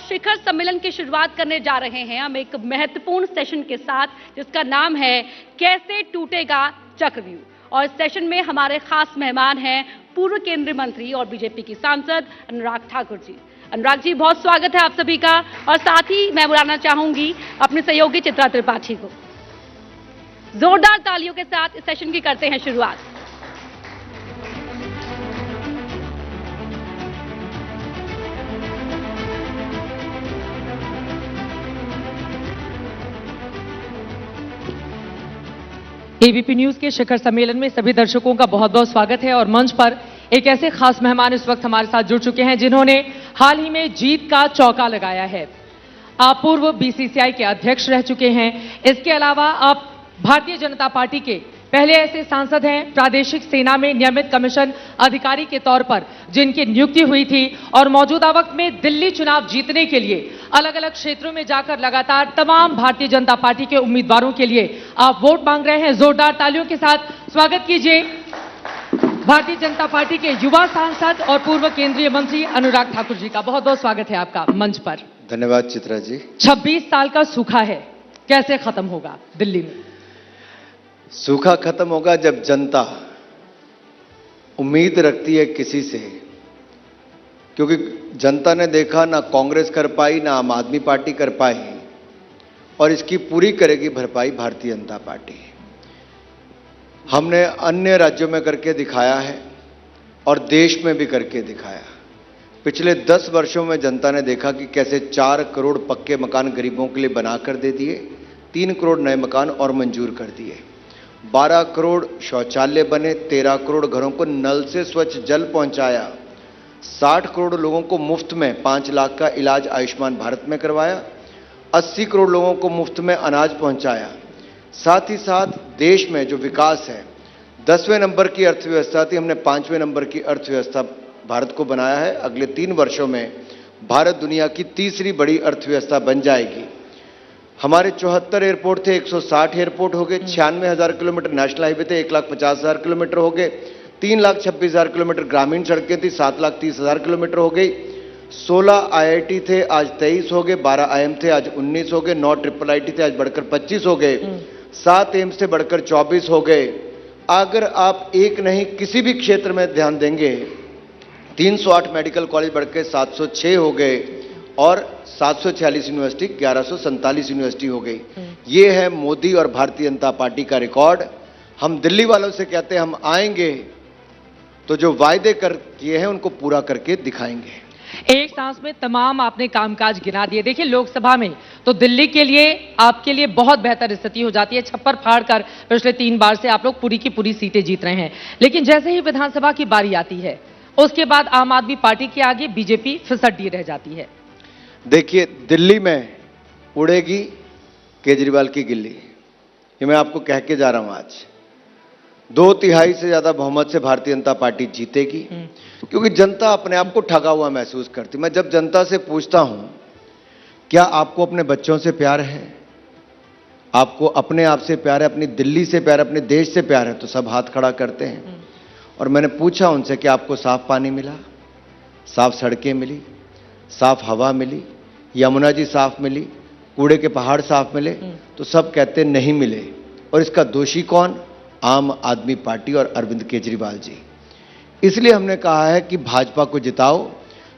शिखर सम्मेलन की शुरुआत करने जा रहे हैं हम एक महत्वपूर्ण सेशन के साथ, जिसका नाम है कैसे टूटेगा चक्रव्यूह। और इस सेशन में हमारे खास मेहमान हैं पूर्व केंद्रीय मंत्री और बीजेपी की सांसद अनुराग ठाकुर जी। अनुराग जी, बहुत स्वागत है आप सभी का। और साथ ही मैं बुलाना चाहूंगी अपने सहयोगी चित्रा त्रिपाठी को। जोरदार तालियों के साथ इस सेशन की करते हैं शुरुआत। एबीपी न्यूज के शिखर सम्मेलन में सभी दर्शकों का बहुत बहुत स्वागत है। और मंच पर एक ऐसे खास मेहमान इस वक्त हमारे साथ जुड़ चुके हैं जिन्होंने हाल ही में जीत का चौका लगाया है। आप पूर्व बीसीसीआई के अध्यक्ष रह चुके हैं। इसके अलावा आप भारतीय जनता पार्टी के पहले ऐसे सांसद हैं प्रादेशिक सेना में नियमित कमीशन अधिकारी के तौर पर जिनकी नियुक्ति हुई थी, और मौजूदा वक्त में दिल्ली चुनाव जीतने के लिए अलग अलग क्षेत्रों में जाकर लगातार तमाम भारतीय जनता पार्टी के उम्मीदवारों के लिए आप वोट मांग रहे हैं। जोरदार तालियों के साथ स्वागत कीजिए भारतीय जनता पार्टी के युवा सांसद और पूर्व केंद्रीय मंत्री अनुराग ठाकुर जी का। बहुत बहुत स्वागत है आपका मंच पर। धन्यवाद चित्रा जी। 26 साल का सूखा है, कैसे खत्म होगा दिल्ली में? सूखा खत्म होगा जब जनता उम्मीद रखती है किसी से, क्योंकि जनता ने देखा ना कांग्रेस कर पाई ना आम आदमी पार्टी कर पाई, और इसकी पूरी करेगी भरपाई भारतीय जनता पार्टी। हमने अन्य राज्यों में करके दिखाया है और देश में भी करके दिखाया। पिछले 10 वर्षों में जनता ने देखा कि कैसे 4 करोड़ पक्के मकान गरीबों के लिए बनाकर दे दिए, 3 करोड़ नए मकान और मंजूर कर दिए, 12 करोड़ शौचालय बने, 13 करोड़ घरों को नल से स्वच्छ जल पहुंचाया, 60 करोड़ लोगों को मुफ्त में 5 लाख का इलाज आयुष्मान भारत में करवाया, 80 करोड़ लोगों को मुफ्त में अनाज पहुंचाया। साथ ही साथ देश में जो विकास है, 10वें नंबर की अर्थव्यवस्था थी, हमने 5वें नंबर की अर्थव्यवस्था भारत को बनाया है। अगले 3 वर्षों में भारत दुनिया की तीसरी बड़ी अर्थव्यवस्था बन जाएगी। हमारे 74 एयरपोर्ट थे, 160 एयरपोर्ट हो गए, 96,000 किलोमीटर नेशनल हाईवे थे, 1,50,000 किलोमीटर हो गए, 3,26,000 किलोमीटर ग्रामीण सड़कें थी, 7,30,000 किलोमीटर हो गई। 16 आईआईटी थे, आज 23 हो गए, 12 आईएम थे, आज 19 हो गए, 9 ट्रिपल आईटी थे, आज बढ़कर 25 हो गए, 7 एम्स से बढ़कर 24 हो गए। अगर आप एक नहीं किसी भी क्षेत्र में ध्यान देंगे, 308 मेडिकल कॉलेज बढ़कर 706 हो गए, और 746 यूनिवर्सिटी 1147 यूनिवर्सिटी हो गई। ये है मोदी और भारतीय जनता पार्टी का रिकॉर्ड। हम दिल्ली वालों से कहते हैं हम आएंगे तो जो वायदे कर किए हैं उनको पूरा करके दिखाएंगे। एक सांस में तमाम आपने कामकाज गिना दिए। देखिए, लोकसभा में तो दिल्ली के लिए आपके लिए बहुत बेहतर स्थिति हो जाती है, छप्पर फाड़ कर पिछले 3 बार से आप लोग पूरी की पूरी सीटें जीत रहे हैं। लेकिन जैसे ही विधानसभा की बारी आती है, उसके बाद आम आदमी पार्टी के आगे बीजेपी फिसड्डी रह जाती है। देखिए, दिल्ली में उड़ेगी केजरीवाल की गिल्ली, ये मैं आपको कह के जा रहा हूं। आज 2/3 से ज्यादा बहुमत से भारतीय जनता पार्टी जीतेगी, क्योंकि जनता अपने आप को ठगा हुआ महसूस करती। मैं जब जनता से पूछता हूं क्या आपको अपने बच्चों से प्यार है, आपको अपने आप से प्यार है, अपनी दिल्ली से प्यार है, अपने देश से प्यार है, तो सब हाथ खड़ा करते हैं। और मैंने पूछा उनसे कि आपको साफ पानी मिला, साफ सड़कें मिली, साफ हवा मिली, यमुना जी साफ मिली, कूड़े के पहाड़ साफ मिले, तो सब कहते नहीं मिले। और इसका दोषी कौन? आम आदमी पार्टी और अरविंद केजरीवाल जी। इसलिए हमने कहा है कि भाजपा को जिताओ,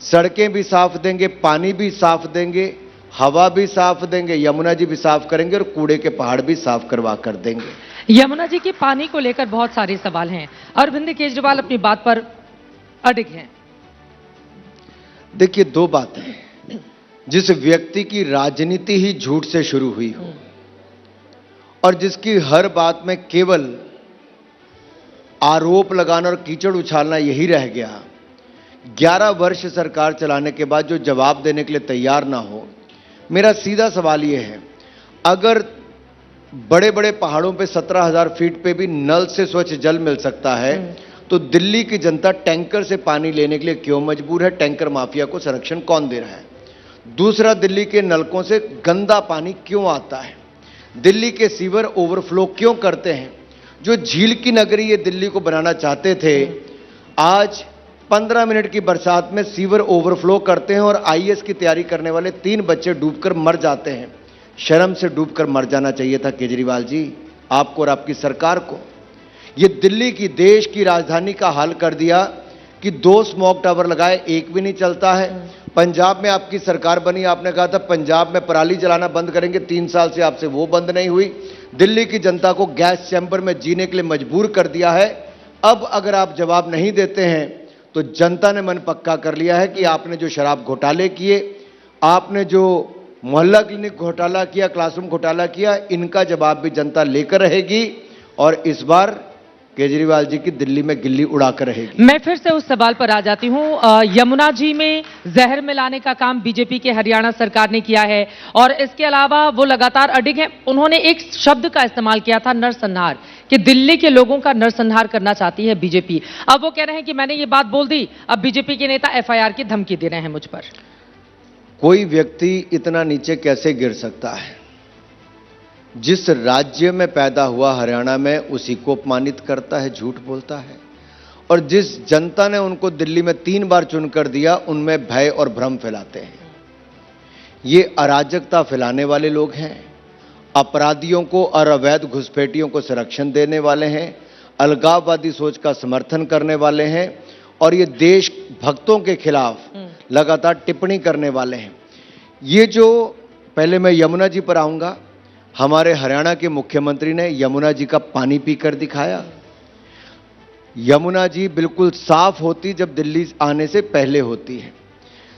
सड़कें भी साफ देंगे, पानी भी साफ देंगे, हवा भी साफ देंगे, यमुना जी भी साफ करेंगे, और कूड़े के पहाड़ भी साफ करवा कर देंगे। यमुना जी की पानी को लेकर बहुत सारे सवाल हैं, अरविंद केजरीवाल अपनी बात पर अडिग हैं। देखिए, 2 बातें, जिस व्यक्ति की राजनीति ही झूठ से शुरू हुई हो और जिसकी हर बात में केवल आरोप लगाना और कीचड़ उछालना यही रह गया, 11 वर्ष सरकार चलाने के बाद जो जवाब देने के लिए तैयार ना हो। मेरा सीधा सवाल यह है, अगर बड़े बड़े पहाड़ों पे 17,000 फीट पे भी नल से स्वच्छ जल मिल सकता है, तो दिल्ली की जनता टैंकर से पानी लेने के लिए क्यों मजबूर है? टैंकर माफिया को संरक्षण कौन दे रहा है? दूसरा, दिल्ली के नलकों से गंदा पानी क्यों आता है? दिल्ली के सीवर ओवरफ्लो क्यों करते हैं? जो झील की नगरी ये दिल्ली को बनाना चाहते थे, आज 15 मिनट की बरसात में सीवर ओवरफ्लो करते हैं और आईएएस की तैयारी करने वाले 3 बच्चे डूबकर मर जाते हैं। शर्म से डूबकर मर जाना चाहिए था केजरीवाल जी, आपको और आपकी सरकार को। ये दिल्ली की, देश की राजधानी का हाल कर दिया कि 2 स्मोक टावर लगाए, एक भी नहीं चलता है। पंजाब में आपकी सरकार बनी, आपने कहा था पंजाब में पराली जलाना बंद करेंगे, 3 साल से आपसे वो बंद नहीं हुई। दिल्ली की जनता को गैस चैम्बर में जीने के लिए मजबूर कर दिया है। अब अगर आप जवाब नहीं देते हैं तो जनता ने मन पक्का कर लिया है कि आपने जो शराब घोटाले किए, आपने जो मोहल्ला क्लिनिक घोटाला किया, क्लासरूम घोटाला किया, इनका जवाब भी जनता लेकर रहेगी और इस बार केजरीवाल जी की दिल्ली में गिल्ली उड़ाकर रहेगी। मैं फिर से उस सवाल पर आ जाती हूं। यमुना जी में जहर मिलाने का काम बीजेपी के हरियाणा सरकार ने किया है और इसके अलावा वो लगातार अडिग है। उन्होंने एक शब्द का इस्तेमाल किया था, नरसंहार, कि दिल्ली के लोगों का नरसंहार करना चाहती है बीजेपी। अब वो कह रहे हैं कि मैंने ये बात बोल दी, अब बीजेपी के नेता एफआईआर की धमकी दे रहे हैं मुझ पर। कोई व्यक्ति इतना नीचे कैसे गिर सकता है? जिस राज्य में पैदा हुआ हरियाणा में, उसी को अपमानित करता है, झूठ बोलता है। और जिस जनता ने उनको दिल्ली में 3 बार चुनकर दिया, उनमें भय और भ्रम फैलाते हैं। ये अराजकता फैलाने वाले लोग हैं, अपराधियों को और अवैध घुसपैठियों को संरक्षण देने वाले हैं, अलगाववादी सोच का समर्थन करने वाले हैं और ये देश भक्तों के खिलाफ लगातार टिप्पणी करने वाले हैं। ये जो, पहले मैं यमुना जी पर आऊंगा। हमारे हरियाणा के मुख्यमंत्री ने यमुना जी का पानी पीकर दिखाया। यमुना जी बिल्कुल साफ होती जब दिल्ली आने से पहले होती है।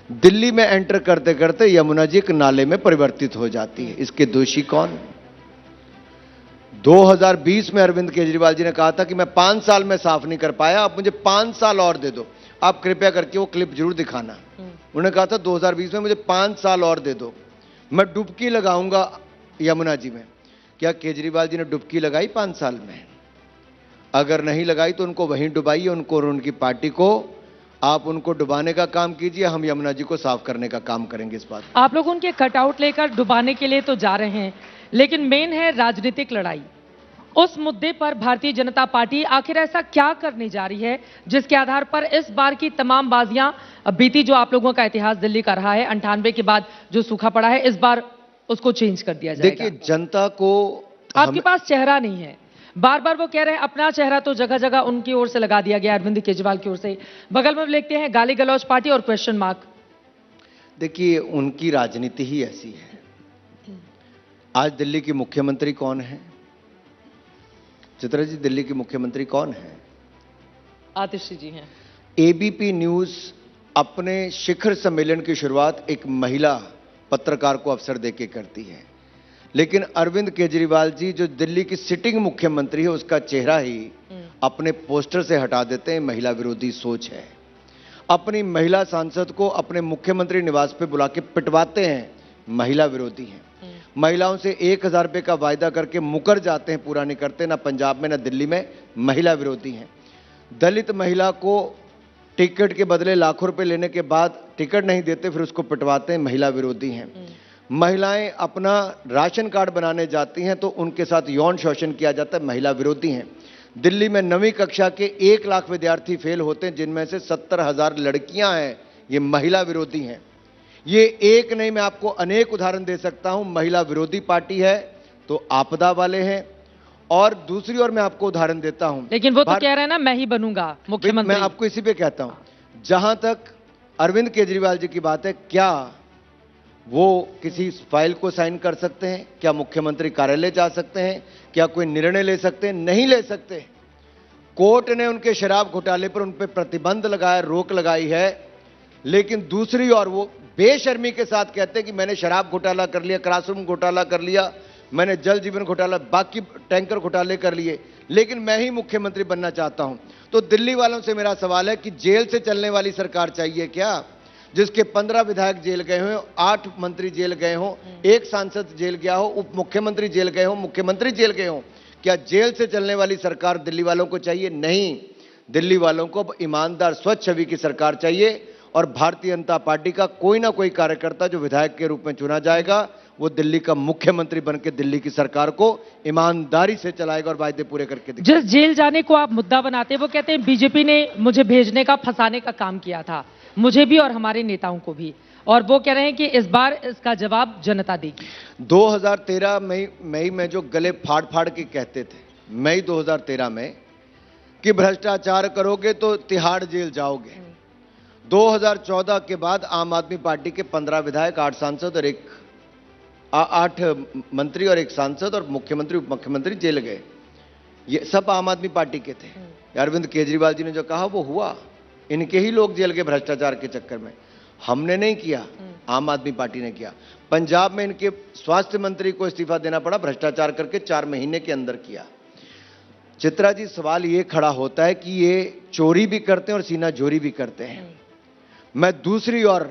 दिल्ली में एंटर करते करते यमुना जी एक नाले में परिवर्तित हो जाती है। इसके दोषी कौन? 2020 में अरविंद केजरीवाल जी ने कहा था कि मैं 5 साल में साफ नहीं कर पाया, आप मुझे 5 साल और दे दो। आप कृपया करके वो क्लिप जरूर दिखाना। उन्होंने कहा था 2020 में मुझे 5 साल और दे दो, मैं डुबकी लगाऊंगा यमुना जी में। क्या केजरीवाल जी ने डुबकी लगाई 5 साल में? अगर नहीं लगाई तो उनको वहीं डुबाइए, उनको और उनकी पार्टी को। आप उनको डुबाने का काम कीजिए, हम यमुना जी को साफ करने का काम करेंगे। इस बात आप लोग उनके कटआउट लेकर डुबाने के लिए तो जा रहे हैं, लेकिन मेन है राजनीतिक लड़ाई। उस मुद्दे पर भारतीय जनता पार्टी आखिर ऐसा क्या करने जा रही है जिसके आधार पर इस बार की तमाम बाजियां, बीती जो आप लोगों का इतिहास दिल्ली का रहा है 98 के बाद जो सूखा पड़ा है, इस बार उसको चेंज कर दिया जाएगा? देखिए, जनता को आपके पास चेहरा नहीं है। बार बार वो कह रहे हैं अपना चेहरा तो जगह जगह उनकी ओर से लगा दिया गया, अरविंद केजरीवाल की ओर से। बगल में लिखते हैं गाली गलौज पार्टी और क्वेश्चन मार्क। देखिए, उनकी राजनीति ही ऐसी है। आज दिल्ली की मुख्यमंत्री कौन है? चित्रा जी, दिल्ली की मुख्यमंत्री कौन है? आतिशी जी हैं। एबीपी न्यूज अपने शिखर सम्मेलन की शुरुआत एक महिला पत्रकार को अवसर देके करती है, लेकिन अरविंद केजरीवाल जी जो दिल्ली की सिटिंग मुख्यमंत्री है, उसका चेहरा ही अपने पोस्टर से हटा देते हैं। महिला विरोधी सोच है। अपनी महिला सांसद को अपने मुख्यमंत्री निवास पे बुला के पिटवाते हैं, महिला विरोधी हैं। महिलाओं से 1000 रुपए का वायदा करके मुकर जाते हैं, पूरा नहीं करते, ना पंजाब में ना दिल्ली में। महिला विरोधी हैं। दलित महिला को टिकट के बदले लाखों रुपए लेने के बाद टिकट नहीं देते, फिर उसको पिटवाते हैं, महिला विरोधी हैं। महिलाएं अपना राशन कार्ड बनाने जाती हैं तो उनके साथ यौन शोषण किया जाता है, महिला विरोधी हैं। दिल्ली में 9वीं कक्षा के 1 लाख विद्यार्थी फेल होते हैं, जिनमें से 70,000 लड़कियां हैं, ये महिला विरोधी हैं। ये एक नहीं, मैं आपको अनेक उदाहरण दे सकता हूं। महिला विरोधी पार्टी है तो आपदा वाले हैं, और दूसरी ओर मैं आपको उदाहरण देता हूं। लेकिन वो तो कह रहे हैं ना, मैं ही बनूंगा मुख्यमंत्री। मैं आपको इसी पे कहता हूं। जहां तक अरविंद केजरीवाल जी की बात है, क्या वो किसी फाइल को साइन कर सकते हैं? क्या मुख्यमंत्री कार्यालय जा सकते हैं? क्या कोई निर्णय ले सकते हैं? नहीं ले सकते। कोर्ट ने उनके शराब घोटाले पर उन पर प्रतिबंध लगाया, रोक लगाई है, लेकिन दूसरी ओर वो बेशर्मी के साथ कहते हैं कि मैंने शराब घोटाला कर लिया, क्लासरूम घोटाला कर लिया, मैंने जल जीवन घोटाला, बाकी टैंकर घोटाले कर लिए, लेकिन मैं ही मुख्यमंत्री बनना चाहता हूं। तो दिल्ली वालों से मेरा सवाल है कि जेल से चलने वाली सरकार चाहिए क्या, जिसके 15 विधायक जेल गए हों, 8 मंत्री जेल गए हों, 1 सांसद जेल गया हो, उप मुख्यमंत्री जेल गए हों, मुख्यमंत्री जेल गए हों? क्या जेल से चलने वाली सरकार दिल्ली वालों को चाहिए? नहीं। दिल्ली वालों को अब ईमानदार स्वच्छ छवि की सरकार चाहिए और भारतीय जनता पार्टी का कोई ना कोई कार्यकर्ता जो विधायक के रूप में चुना जाएगा, वो दिल्ली का मुख्यमंत्री बनकर दिल्ली की सरकार को ईमानदारी से चलाएगा और वायदे पूरे करके दिखाएगा। जिस जेल जाने को आप मुद्दा बनाते हैं, वो कहते हैं बीजेपी ने मुझे भेजने का, फंसाने का काम किया था, मुझे भी और हमारे नेताओं को भी, और वो कह रहे हैं कि इस बार इसका जवाब जनता देगी। 2013 मई में जो गले फाड़ फाड़ के कहते थे, मई 2013 में, कि भ्रष्टाचार करोगे तो तिहाड़ जेल जाओगे। 2014 के बाद आम आदमी पार्टी के 15 विधायक, 8 सांसद और 8 मंत्री और 1 सांसद और मुख्यमंत्री उप मुख्यमंत्री जेल गए। ये सब आम आदमी पार्टी के थे। अरविंद केजरीवाल जी ने जो कहा वो हुआ, इनके ही लोग जेल गए भ्रष्टाचार के चक्कर में। हमने नहीं किया, आम आदमी पार्टी ने किया। पंजाब में इनके स्वास्थ्य मंत्री को इस्तीफा देना पड़ा, भ्रष्टाचार करके 4 महीने के अंदर किया। चित्रा जी, सवाल ये खड़ा होता है कि ये चोरी भी करते हैं और सीना जोरी भी करते हैं। मैं दूसरी ओर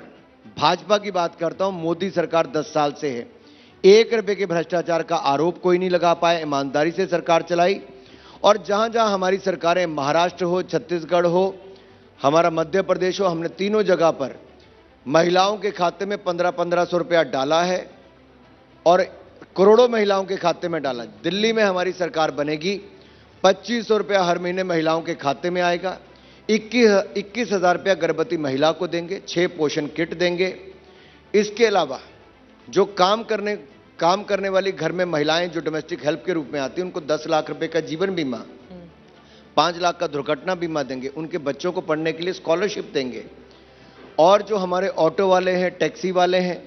भाजपा की बात करता हूं। मोदी सरकार 10 साल से है, 1 रुपए के भ्रष्टाचार का आरोप कोई नहीं लगा पाया, ईमानदारी से सरकार चलाई। और जहां जहां हमारी सरकारें, महाराष्ट्र हो, छत्तीसगढ़ हो, हमारा मध्य प्रदेश हो, हमने तीनों जगह पर महिलाओं के खाते में 1500 रुपया डाला है और करोड़ों महिलाओं के खाते में डाला। दिल्ली में हमारी सरकार बनेगी, 2500 रुपया हर महीने महिलाओं के खाते में आएगा, 21,000 रुपया गर्भवती महिला को देंगे, 6 पोषण किट देंगे। इसके अलावा जो काम करने वाली घर में महिलाएं जो डोमेस्टिक हेल्प के रूप में आती हैं, उनको 10 लाख रुपए का जीवन बीमा, 5 लाख का दुर्घटना बीमा देंगे, उनके बच्चों को पढ़ने के लिए स्कॉलरशिप देंगे। और जो हमारे ऑटो वाले हैं, टैक्सी वाले हैं,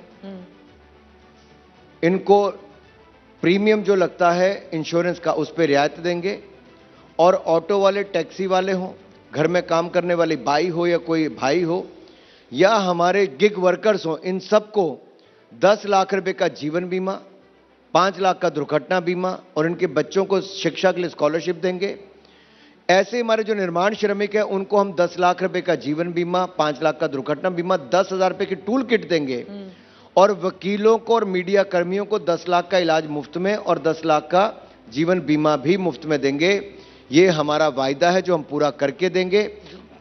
इनको प्रीमियम जो लगता है इंश्योरेंस का, उस पर रियायत देंगे। और ऑटो वाले, टैक्सी वाले हों, घर में काम करने वाली बाई हो या कोई भाई हो, या हमारे गिग वर्कर्स हो, इन सबको 10 लाख रुपए का जीवन बीमा, 5 लाख का दुर्घटना बीमा और इनके बच्चों को शिक्षा के लिए स्कॉलरशिप देंगे। ऐसे हमारे जो निर्माण श्रमिक हैं, उनको हम 10 लाख रुपए का जीवन बीमा, 5 लाख का दुर्घटना बीमा, 10,000 रुपए की टूल किट देंगे। और वकीलों को और मीडिया कर्मियों को 10 लाख का इलाज मुफ्त में और 10 लाख का जीवन बीमा भी मुफ्त में देंगे। ये हमारा वायदा है जो हम पूरा करके देंगे।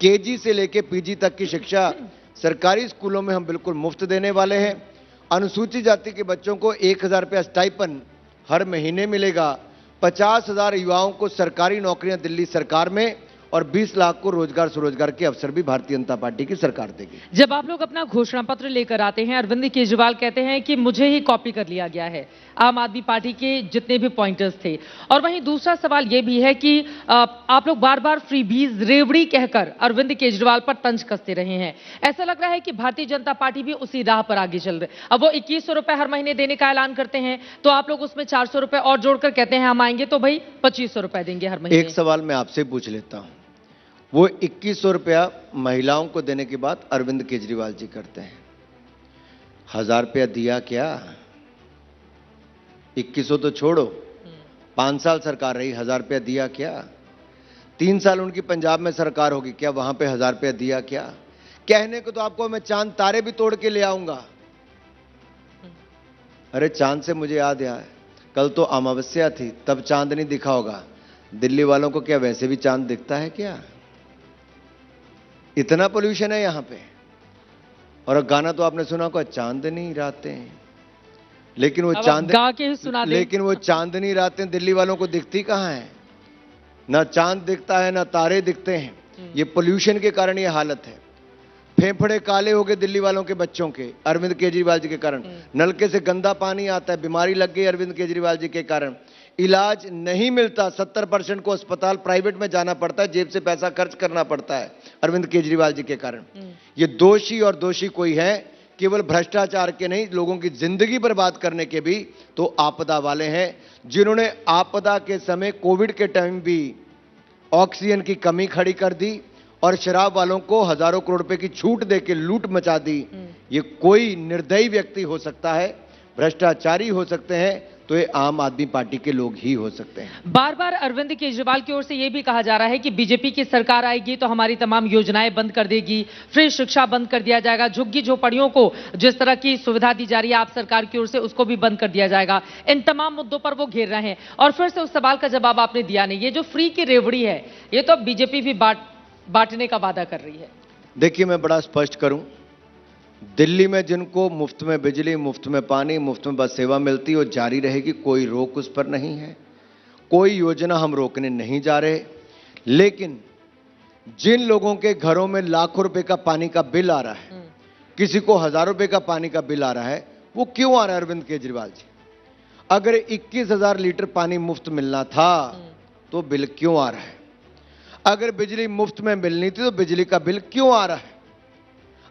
केजी से लेके पीजी तक की शिक्षा सरकारी स्कूलों में हम बिल्कुल मुफ्त देने वाले हैं। अनुसूचित जाति के बच्चों को 1,000 रुपया स्टाइपन हर महीने मिलेगा। 50,000 युवाओं को सरकारी नौकरियां दिल्ली सरकार में और 20 लाख को रोजगार स्वरोजगार के अवसर भी भारतीय जनता पार्टी की सरकार देगी। जब आप लोग अपना घोषणा पत्र लेकर आते हैं, अरविंद केजरीवाल कहते हैं कि मुझे ही कॉपी कर लिया गया है, आम आदमी पार्टी के जितने भी पॉइंटर्स थे। और वहीं दूसरा सवाल यह भी है कि आप लोग बार बार फ्रीबीज, रेवड़ी कहकर अरविंद केजरीवाल पर तंज कसते रहे हैं। ऐसा लग रहा है कि भारतीय जनता पार्टी भी उसी राह पर आगे चल रही है। अब वो 2100 रुपए हर महीने देने का ऐलान करते हैं, तो आप लोग उसमें 400 रुपए और जोड़कर कहते हैं हम आएंगे तो भाई 2500 रुपए देंगे हर महीने। एक सवाल मैं आपसे पूछ लेता हूं, वो 2100 रुपया महिलाओं को देने की बात अरविंद केजरीवाल जी करते हैं, 1000 रुपया दिया क्या? 2100 तो छोड़ो, 5 साल सरकार रही, 1000 रुपया दिया क्या? 3 साल उनकी पंजाब में सरकार होगी, क्या वहां पे 1000 रुपया दिया क्या? कहने को तो आपको मैं चांद तारे भी तोड़ के ले आऊंगा। अरे चांद से मुझे याद है, कल तो अमावस्या थी, तब चांद नहीं दिखा होगा। दिल्ली वालों को क्या वैसे भी चांद दिखता है क्या? इतना पोल्यूशन है यहां पे। और गाना तो आपने सुना होगा, चांदनी रातें, लेकिन वो लेकिन वो चांदनी रातें दिल्ली वालों को दिखती कहां है? ना चांद दिखता है, ना तारे दिखते हैं। ये पोल्यूशन के कारण ये हालत है। फेफड़े काले हो गए दिल्ली वालों के बच्चों के, अरविंद केजरीवाल जी के कारण। नलके से गंदा पानी आता है, बीमारी लग गई अरविंद केजरीवाल जी के कारण। इलाज नहीं मिलता, 70% को अस्पताल प्राइवेट में जाना पड़ता है, जेब से पैसा खर्च करना पड़ता है अरविंद केजरीवाल जी के कारण। ये दोषी, और दोषी कोई है केवल भ्रष्टाचार के नहीं, लोगों की जिंदगी बर्बाद करने के भी तो आपदा वाले हैं, जिन्होंने आपदा के समय, कोविड के टाइम भी ऑक्सीजन की कमी खड़ी कर दी और शराब वालों को हजारों करोड़ रुपए की छूट देके लूट मचा दी। ये कोई निर्दयी व्यक्ति हो सकता है, भ्रष्टाचारी हो सकते हैं, तो ये आम आदमी पार्टी के लोग ही हो सकते हैं। बार बार अरविंद केजरीवाल की ओर से यह भी कहा जा रहा है कि बीजेपी की सरकार आएगी तो हमारी तमाम योजनाएं बंद कर देगी, फ्री शिक्षा बंद कर दिया जाएगा, झुग्गी झोपड़ियों को जिस तरह की सुविधा दी जा रही है आप सरकार की ओर से, उसको भी बंद कर दिया जाएगा। इन तमाम मुद्दों पर वो घेर रहे हैं। और फिर से उस सवाल का जवाब आपने दिया नहीं। ये जो फ्री की रेवड़ी है, ये तो बीजेपी भी बांटने का वादा कर रही है। देखिए, मैं बड़ा स्पष्ट करूं, दिल्ली में जिनको मुफ्त में बिजली, मुफ्त में पानी, मुफ्त में बस सेवा मिलती है वो जारी रहेगी, कोई रोक उस पर नहीं है, कोई योजना हम रोकने नहीं जा रहे। लेकिन जिन लोगों के घरों में लाखों रुपए का पानी का बिल आ रहा है, किसी को हजारों रुपए का पानी का बिल आ रहा है, वो क्यों आ रहा है अरविंद केजरीवाल जी? अगर 21,000 लीटर पानी मुफ्त मिलना था तो बिल क्यों आ रहा है? अगर बिजली मुफ्त में मिलनी थी तो बिजली का बिल क्यों आ रहा है?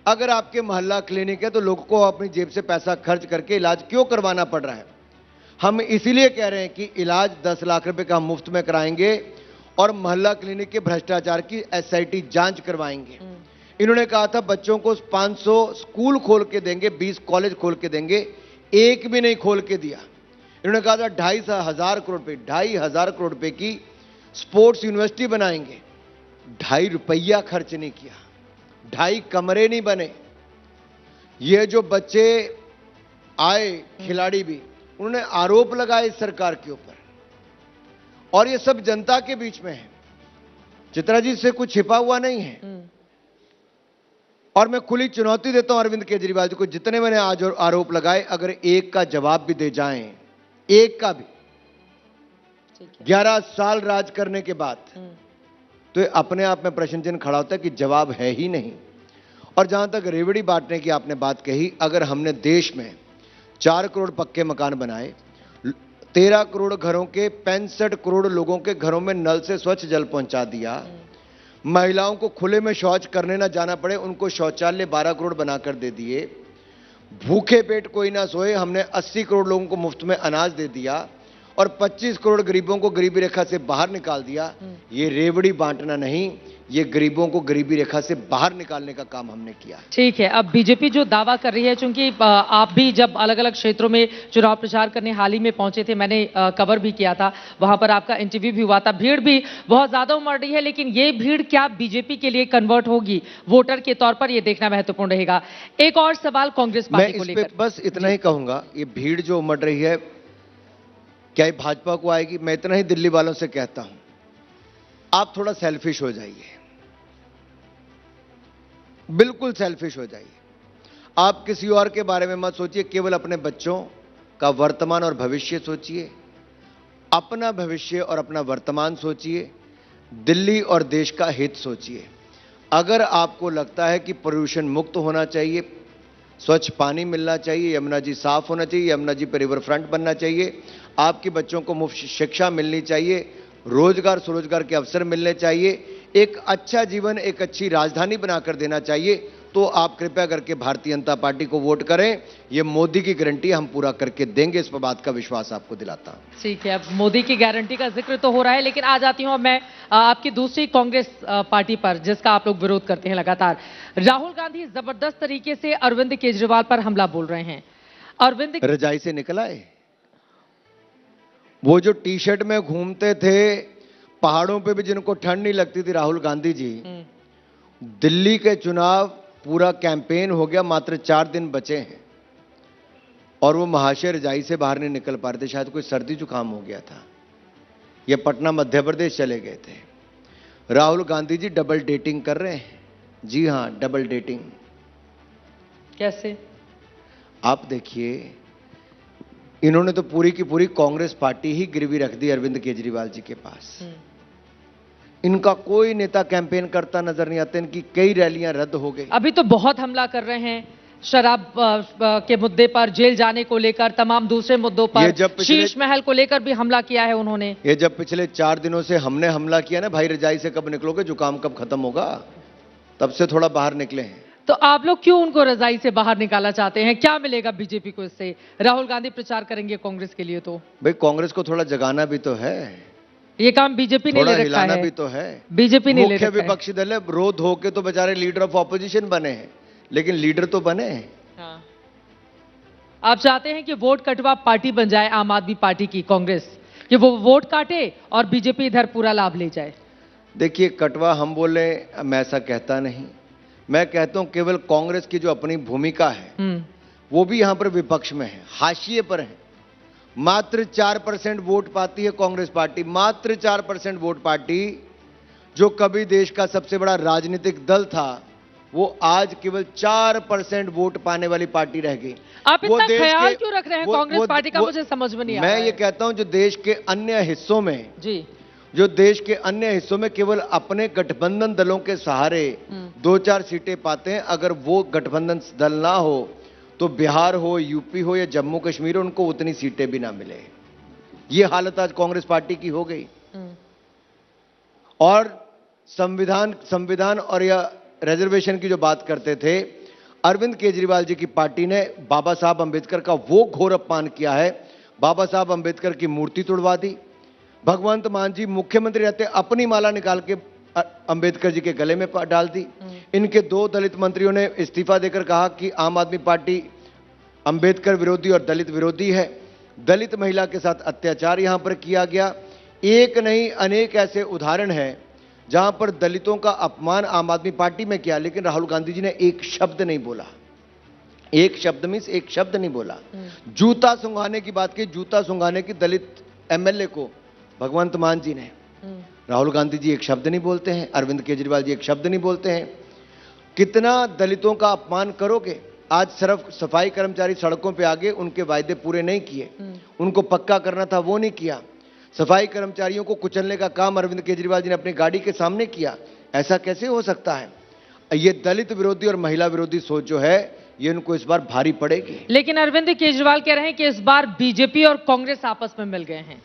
अगर आपके मोहल्ला क्लिनिक है तो लोगों को अपनी जेब से पैसा खर्च करके इलाज क्यों करवाना पड़ रहा है? हम इसीलिए कह रहे हैं कि इलाज 10 लाख रुपए का मुफ्त में कराएंगे और मोहल्ला क्लिनिक के भ्रष्टाचार की एसआईटी जांच करवाएंगे। इन्होंने कहा था बच्चों को 500 स्कूल खोल के देंगे, 20 कॉलेज खोल के देंगे, एक भी नहीं खोल के दिया। इन्होंने कहा था 2,500 करोड़ रुपए, 2,500 करोड़ रुपए की स्पोर्ट्स यूनिवर्सिटी बनाएंगे, 2.5 रुपया खर्च नहीं किया, 2.5 कमरे नहीं बने। ये जो बच्चे आए खिलाड़ी भी, उन्होंने आरोप लगाए इस सरकार के ऊपर, और ये सब जनता के बीच में है। चित्रा जी, से कुछ छिपा हुआ नहीं है। और मैं खुली चुनौती देता हूं अरविंद केजरीवाल जी को, जितने मैंने आज आरोप लगाए, अगर एक का जवाब भी दे जाएं, एक का भी, 11 साल राज करने के बाद, तो अपने आप में प्रश्न चिन्ह खड़ा होता है कि जवाब है ही नहीं। और जहां तक रेवड़ी बांटने की आपने बात कही, अगर हमने देश में 4 करोड़ पक्के मकान बनाए, 13 करोड़ घरों के 65 करोड़ लोगों के घरों में नल से स्वच्छ जल पहुंचा दिया, महिलाओं को खुले में शौच करने ना जाना पड़े, उनको शौचालय 12 करोड़ बनाकर दे दिए, भूखे पेट कोई ना सोए, हमने 80 करोड़ लोगों को मुफ्त में अनाज दे दिया, और 25 करोड़ गरीबों को गरीबी रेखा से बाहर निकाल दिया। ये रेवड़ी बांटना नहीं, ये गरीबों को गरीबी रेखा से बाहर निकालने का काम हमने किया। ठीक है, अब बीजेपी जो दावा कर रही है, चूंकि आप भी जब अलग अलग क्षेत्रों में चुनाव प्रचार करने हाल ही में पहुंचे थे, मैंने कवर भी किया था, वहां पर आपका इंटरव्यू भी हुआ था, भीड़ भी बहुत ज्यादा उमड़ रही है, लेकिन ये भीड़ क्या बीजेपी के लिए कन्वर्ट होगी वोटर के तौर पर, यह देखना महत्वपूर्ण रहेगा। एक और सवाल कांग्रेस पार्टी को लेकर, बस इतना ही कहूंगा, ये भीड़ जो उमड़ रही है, क्या ये भाजपा को आएगी? मैं इतना ही दिल्ली वालों से कहता हूं, आप थोड़ा सेल्फिश हो जाइए, बिल्कुल सेल्फिश हो जाइए। आप किसी और के बारे में मत सोचिए, केवल अपने बच्चों का वर्तमान और भविष्य सोचिए, अपना भविष्य और अपना वर्तमान सोचिए, दिल्ली और देश का हित सोचिए। अगर आपको लगता है कि प्रदूषण मुक्त होना चाहिए, स्वच्छ पानी मिलना चाहिए, यमुना जी साफ होना चाहिए, यमुना जी पर रिवर फ्रंट बनना चाहिए, आपके बच्चों को मुफ्त शिक्षा मिलनी चाहिए, रोजगार स्वरोजगार के अवसर मिलने चाहिए, एक अच्छा जीवन, एक अच्छी राजधानी बनाकर देना चाहिए, तो आप कृपया करके भारतीय जनता पार्टी को वोट करें। ये मोदी की गारंटी हम पूरा करके देंगे, इस बात का विश्वास आपको दिलाता हूं। ठीक है, अब मोदी की गारंटी का जिक्र तो हो रहा है, लेकिन आ जाती हूं अब मैं आपकी दूसरी कांग्रेस पार्टी पर, जिसका आप लोग विरोध करते हैं लगातार। राहुल गांधी जबरदस्त तरीके से अरविंद केजरीवाल पर हमला बोल रहे हैं। अरविंद रजाई से निकल आए, वो जो टी शर्ट में घूमते थे, पहाड़ों पे भी जिनको ठंड नहीं लगती थी, राहुल गांधी जी, दिल्ली के चुनाव पूरा कैंपेन हो गया, मात्र 4 दिन बचे हैं, और वो महाशय रजाई से बाहर नहीं निकल पा रहे थे, शायद कोई सर्दी जुकाम हो गया था। ये पटना मध्य प्रदेश चले गए थे। राहुल गांधी जी डबल डेटिंग कर रहे हैं। जी हां, डबल डेटिंग। कैसे? आप देखिए, इन्होंने तो पूरी की पूरी कांग्रेस पार्टी ही गिरवी रख दी अरविंद केजरीवाल जी के पास। इनका कोई नेता कैंपेन करता नजर नहीं आता, इनकी कई रैलियां रद्द हो गई। अभी तो बहुत हमला कर रहे हैं, शराब के मुद्दे पर, जेल जाने को लेकर, तमाम दूसरे मुद्दों पर, शीश महल को लेकर भी हमला किया है उन्होंने। ये जब पिछले 4 दिनों से हमने हमला किया ना, भाई रजाई से कब निकलोगे, जुकाम कब खत्म होगा, तब से थोड़ा बाहर निकले हैं। तो आप लोग क्यों उनको रजाई से बाहर निकालना चाहते हैं? क्या मिलेगा बीजेपी को इससे? राहुल गांधी प्रचार करेंगे कांग्रेस के लिए, तो भाई कांग्रेस को थोड़ा जगाना भी तो है, ये काम बीजेपी ने ले रखा हिलाना है। भी तो है, बीजेपी ने ले रखा है। मुख्य विपक्षी दल है, विरोध होके तो बेचारे लीडर ऑफ ऑपोजिशन बने हैं, लेकिन लीडर तो बने हैं। हाँ। आप चाहते हैं कि वोट कटवा पार्टी बन जाए आम आदमी पार्टी की कांग्रेस, कि वो वोट काटे और बीजेपी इधर पूरा लाभ ले जाए? देखिए, कटवा हम बोले, मैं ऐसा कहता नहीं, मैं कहता हूं केवल कांग्रेस की जो अपनी भूमिका है वो भी यहां पर विपक्ष में है, हाशिए पर है। मात्र 4% वोट पाती है कांग्रेस पार्टी, मात्र 4% वोट पार्टी, जो कभी देश का सबसे बड़ा राजनीतिक दल था, वो आज केवल 4% वोट पाने वाली पार्टी रह गई। आप वो इतना देश ख्याल के- क्यों रख रहे हैं वो- कांग्रेस वो- पार्टी का? वो- मुझे समझ में नहीं आ रहा मैं है। ये कहता हूं जो देश के अन्य हिस्सों में जी। जो देश के अन्य हिस्सों में केवल अपने गठबंधन दलों के सहारे 2-4 सीटें पाते हैं, अगर वो गठबंधन दल ना हो तो बिहार हो, यूपी हो या जम्मू कश्मीर हो, उनको उतनी सीटें भी ना मिले। ये हालत आज कांग्रेस पार्टी की हो गई। और संविधान और या रिजर्वेशन की जो बात करते थे, अरविंद केजरीवाल जी की पार्टी ने बाबा साहब अंबेडकर का वो घोर अपमान किया है। बाबा साहब अंबेडकर की मूर्ति तुड़वा दी। भगवंत मान जी मुख्यमंत्री रहते अपनी माला निकाल के अंबेडकर जी के गले में डाल दी। इनके 2 दलित मंत्रियों ने इस्तीफा देकर कहा कि आम आदमी पार्टी अंबेडकर विरोधी और दलित विरोधी है। दलित महिला के साथ अत्याचार यहां पर किया गया। एक नहीं अनेक ऐसे उदाहरण हैं जहां पर दलितों का अपमान आम आदमी पार्टी में किया, लेकिन राहुल गांधी जी ने एक शब्द नहीं बोला। एक शब्द मीन्स एक शब्द नहीं बोला। जूता सुंघाने की बात की, जूता सुंघाने की दलित एमएलए को भगवंत मान जी ने। राहुल गांधी जी एक शब्द नहीं बोलते हैं, अरविंद केजरीवाल जी एक शब्द नहीं बोलते हैं। कितना दलितों का अपमान करोगे? आज सिर्फ सफाई कर्मचारी सड़कों पे आ गए, उनके वायदे पूरे नहीं किए। उनको पक्का करना था वो नहीं किया। सफाई कर्मचारियों को कुचलने का काम अरविंद केजरीवाल जी ने अपनी गाड़ी के सामने किया। ऐसा कैसे हो सकता है? ये दलित विरोधी और महिला विरोधी सोच जो है, ये उनको इस बार भारी पड़ेगी। लेकिन अरविंद केजरीवाल कह रहे हैं कि इस बार बीजेपी और कांग्रेस आपस में मिल गए हैं।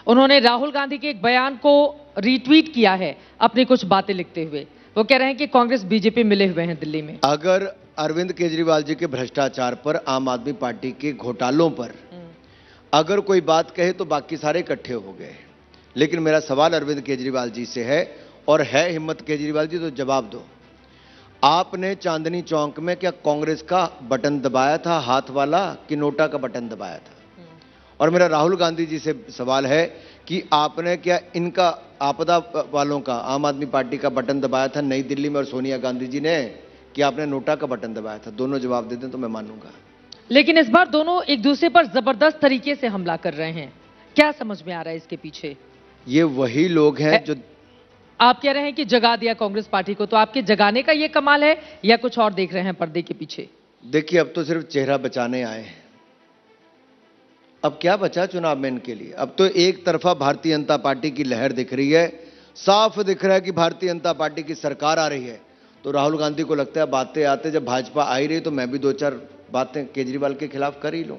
उन्होंने राहुल गांधी के एक बयान को रीट्वीट किया है अपनी कुछ बातें लिखते हुए। वो कह रहे हैं कि कांग्रेस बीजेपी मिले हुए हैं दिल्ली में। अगर अरविंद केजरीवाल जी के भ्रष्टाचार पर, आम आदमी पार्टी के घोटालों पर अगर कोई बात कहे तो बाकी सारे इकट्ठे हो गए। लेकिन मेरा सवाल अरविंद केजरीवाल जी से है, और है हिम्मत केजरीवाल जी तो जवाब दो। आपने चांदनी चौक में क्या कांग्रेस का बटन दबाया था, हाथ वाला, कि नोटा का बटन दबाया था? और मेरा राहुल गांधी जी से सवाल है कि आपने क्या इनका आपदा वालों का, आम आदमी पार्टी का बटन दबाया था नई दिल्ली में, और सोनिया गांधी जी ने कि आपने नोटा का बटन दबाया था? दोनों जवाब दे दें तो मैं मानूंगा। लेकिन इस बार दोनों एक दूसरे पर जबरदस्त तरीके से हमला कर रहे हैं। क्या समझ में आ रहा है इसके पीछे? ये वही लोग हैं जो आप कह रहे हैं कि जगा दिया कांग्रेस पार्टी को, तो आपके जगाने का ये कमाल है या कुछ और देख रहे हैं पर्दे के पीछे? देखिए, अब तो सिर्फ चेहरा बचाने आए हैं। अब क्या बचा चुनाव में इनके लिए? अब तो एक तरफा भारतीय जनता पार्टी की लहर दिख रही है। साफ दिख रहा है कि भारतीय जनता पार्टी की सरकार आ रही है। तो राहुल गांधी को लगता है बातें आते, जब भाजपा आ ही रही तो मैं भी 2-4 बातें केजरीवाल के खिलाफ कर ही लूं।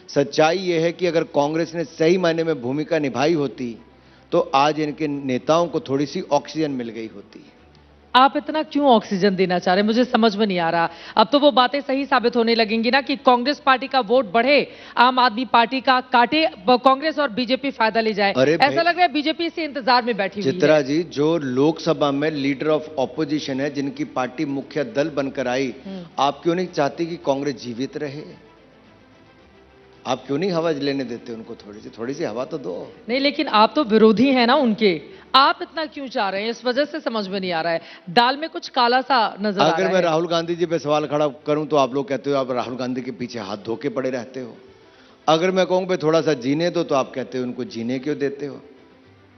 सच्चाई यह है कि अगर कांग्रेस ने सही मायने में भूमिका निभाई होती तो आज इनके नेताओं को थोड़ी सी ऑक्सीजन मिल गई होती। आप इतना क्यों ऑक्सीजन देना चाह रहे हैं? मुझे समझ में नहीं आ रहा। अब तो वो बातें सही साबित होने लगेंगी ना कि कांग्रेस पार्टी का वोट बढ़े, आम आदमी पार्टी का काटे कांग्रेस और बीजेपी फायदा ले जाए। ऐसा लग रहा है बीजेपी से इंतजार में बैठी हुई है। चित्रा जी, जो लोकसभा में लीडर ऑफ ऑपोजिशन है, जिनकी पार्टी मुख्य दल बनकर आई, आप क्यों नहीं चाहती कि कांग्रेस जीवित रहे? आप क्यों नहीं हवा लेने देते उनको? थोड़ी सी हवा तो दो। नहीं, लेकिन आप तो विरोधी हैं ना उनके। आप इतना क्यों चाह रहे हैं? इस वजह से समझ में नहीं आ रहा है। दाल में कुछ काला सा नजर आ रहा है। अगर मैं राहुल गांधी जी पे सवाल खड़ा करूं तो आप लोग कहते हो आप राहुल गांधी के पीछे हाथ धो के पड़े रहते हो। अगर मैं कहूं भाई थोड़ा सा जीने दो तो आप कहते हो उनको जीने क्यों देते हो?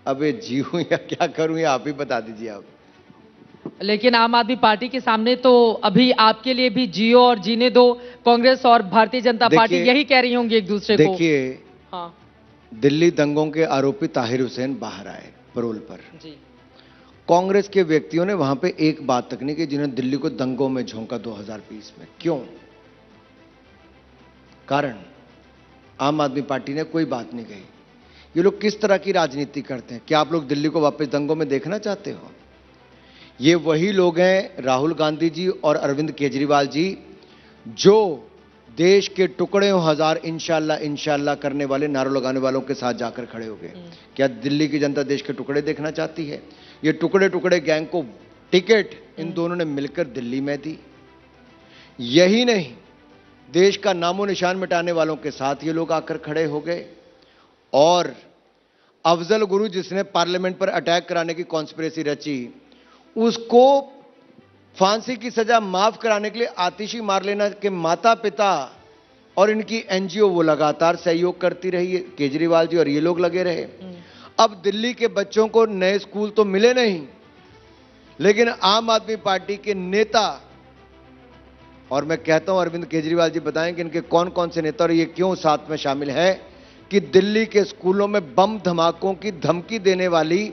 अब ये जीऊं या क्या करूं, ये आप ही बता दीजिए। आप लेकिन आम आदमी पार्टी के सामने तो अभी आपके लिए भी जियो और जीने दो कांग्रेस और भारतीय जनता पार्टी यही कह रही होंगी एक दूसरे को। देखिए, हाँ, दिल्ली दंगों के आरोपी ताहिर हुसैन बाहर आए परोल पर जी। कांग्रेस के व्यक्तियों ने वहां पे एक बात तक नहीं की जिन्होंने दिल्ली को दंगों में झोंका 2020 में। क्यों? कारण आम आदमी पार्टी ने कोई बात नहीं कही। ये लोग किस तरह की राजनीति करते हैं? क्या आप लोग दिल्ली को वापस दंगों में देखना चाहते हो? ये वही लोग हैं, राहुल गांधी जी और अरविंद केजरीवाल जी, जो देश के टुकड़े हजार इंशाल्लाह करने वाले नारों लगाने वालों के साथ जाकर खड़े हो गए। क्या दिल्ली की जनता देश के टुकड़े देखना चाहती है? ये टुकड़े गैंग को टिकट इन दोनों ने मिलकर दिल्ली में दी। यही नहीं, देश का नामो निशान मिटाने वालों के साथ ये लोग आकर खड़े हो गए। और अफजल गुरु जिसने पार्लियामेंट पर अटैक कराने की कॉन्स्पिरेसी रची, उसको फांसी की सजा माफ कराने के लिए आतिशी मारलेना के माता पिता और इनकी एनजीओ वो लगातार सहयोग करती रही। केजरीवाल जी और ये लोग लगे रहे। अब दिल्ली के बच्चों को नए स्कूल तो मिले नहीं, लेकिन आम आदमी पार्टी के नेता और मैं कहता हूं अरविंद केजरीवाल जी बताएं कि इनके कौन कौन से नेता और ये क्यों साथ में शामिल है कि दिल्ली के स्कूलों में बम धमाकों की धमकी देने वाली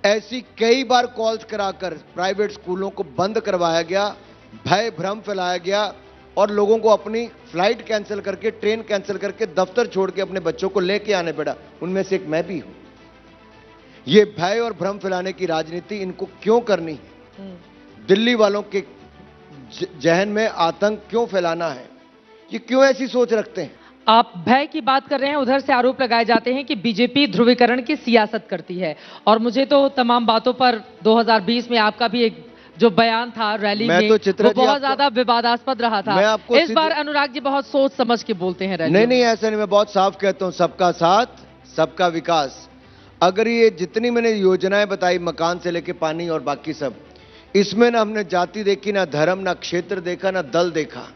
ऐसी कई बार कॉल्स कराकर प्राइवेट स्कूलों को बंद करवाया गया, भय भ्रम फैलाया गया और लोगों को अपनी फ्लाइट कैंसिल करके, ट्रेन कैंसिल करके, दफ्तर छोड़ के अपने बच्चों को लेके आने पड़ा। उनमें से एक मैं भी हूं। ये भय और भ्रम फैलाने की राजनीति इनको क्यों करनी है? दिल्ली वालों के जहन में आतंक क्यों फैलाना है? ये क्यों ऐसी सोच रखते हैं? आप भय की बात कर रहे हैं, उधर से आरोप लगाए जाते हैं कि बीजेपी ध्रुवीकरण की सियासत करती है। और मुझे तो तमाम बातों पर 2020 में आपका भी एक जो बयान था रैली में, तो वो बहुत ज्यादा विवादास्पद रहा था। मैं आपको इस बार अनुराग जी बहुत सोच समझ के बोलते हैं रैली। नहीं, ऐसा नहीं, मैं बहुत साफ कहता हूं, सबका साथ सबका विकास। अगर ये जितनी मैंने योजनाएं बताई, मकान से लेके पानी और बाकी सब, इसमें ना हमने जाति देखी, ना धर्म, ना क्षेत्र देखा, ना दल देखा।